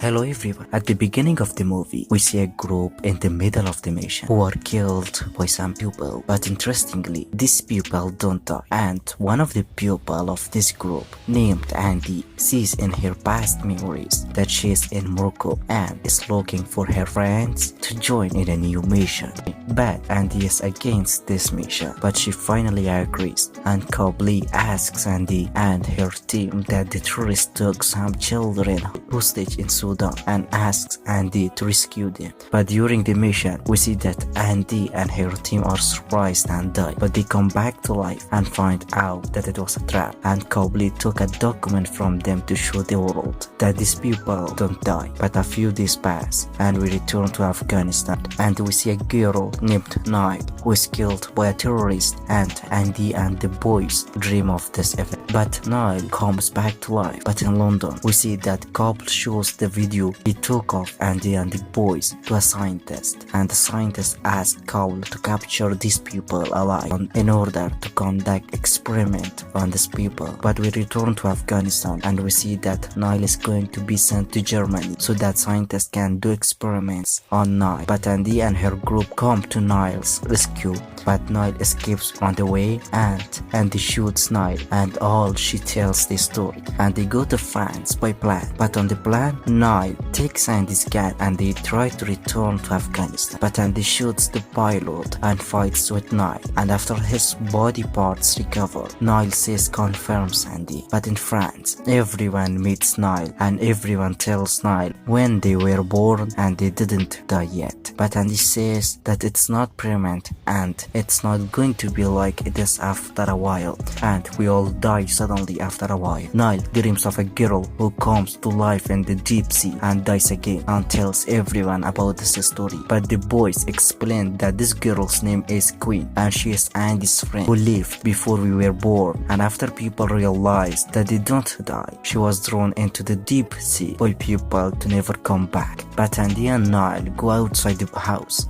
Hello everyone. At the beginning of the movie, we see a group in the middle of the mission who are killed by some people. But interestingly, these people don't die. And one of the people of this group, named Andy, sees in her past memories that she is in Morocco and is looking for her friends to join in a new mission. But Andy is against this mission, but she finally agrees. And Copley asks Andy and her team that the tourists took some children hostage in Sudan and asks Andy to rescue them. But during the mission, we see that Andy and her team are surprised and die, but they come back to life and find out that it was a trap. And Copley took a document from them to show the world that these people don't die. But a few days pass and we return to Afghanistan and we see a girl named Nile who is killed by a terrorist, and Andy and the boys dream of this event. But Nile comes back to life. But in London, we see that Copley shows the video he took of Andy and the boys to a scientist, and the scientist asked Copley to capture these people alive in order to conduct experiment on these people. But we return to Afghanistan and we see that Nile is going to be sent to Germany so that scientists can do experiments on Nile. But Andy and her group come to Nile's rescue, but Nile escapes on the way and Andy shoots Nile, and all she tells the story. And they go to France by plan, but on the plan Nile takes Andy's gun and they try to return to Afghanistan. But Andy shoots the pilot and fights with Nile, and after his body parts recover, Nile says confirms Andy. But in France, everyone meets Nile and everyone tells Nile when they were born and they didn't die yet. But Andy says that it's not permanent and it's not going to be like it is after a while, and we all die suddenly after a while. Nile dreams of a girl who comes to life in the deep sea and dies again, and tells everyone about this story. But the boys explain that this girl's name is Queen and she is Andy's friend who lived before we were born, and after people realized that they don't die, she was thrown into the deep sea by people to never come back. But Andy and Nile go outside the house.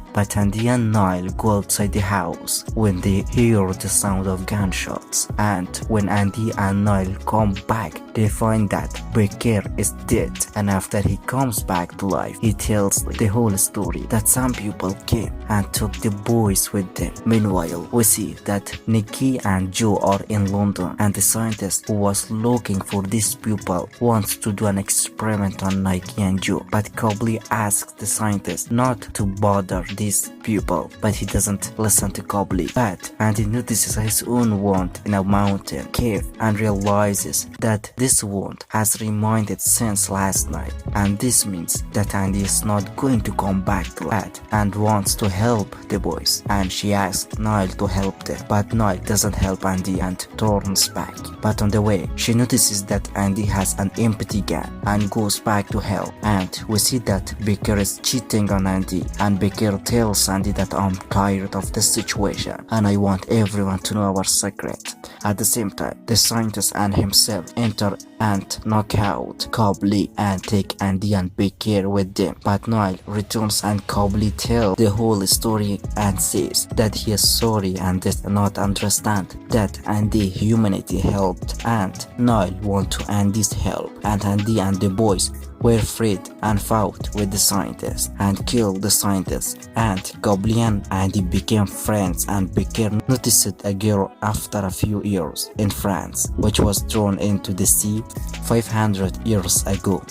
When they hear the sound of gunshots, and when Andy and Nile come back, they find that Baker is dead, and after he comes back to life, he tells the whole story that some people came and took the boys with them. Meanwhile, we see that Nikki and Joe are in London, and the scientist who was looking for these people wants to do an experiment on Nikki and Joe. But Copley asks the scientist not to bother these people, but he doesn't listen to Copley. But Andy notices his own wound in a mountain cave and realizes that this wound has remained since last night, and this means that Andy is not going to come back to life and wants to help the boys, and she asks Nile to help them. But Nile doesn't help Andy and turns back. But on the way, she notices that Andy has an empty gun and goes back to help, and we see that Baker is cheating on Andy, and Baker tells Andy that I'm tired of this situation and I want everyone to know our secret. At the same time, the scientist and himself enter and knock out Copley and take Andy and Baker with them. But Nile returns and Copley tells the whole story and says that he is sorry and does not understand that Andy humanity helped, and Nile want to Andy's help, and Andy and the boys were freed and fought with the scientist and killed the scientist, and Copley and Andy became friends, and Baker noticed a girl after a few years in France which was thrown into the sea 500 years ago.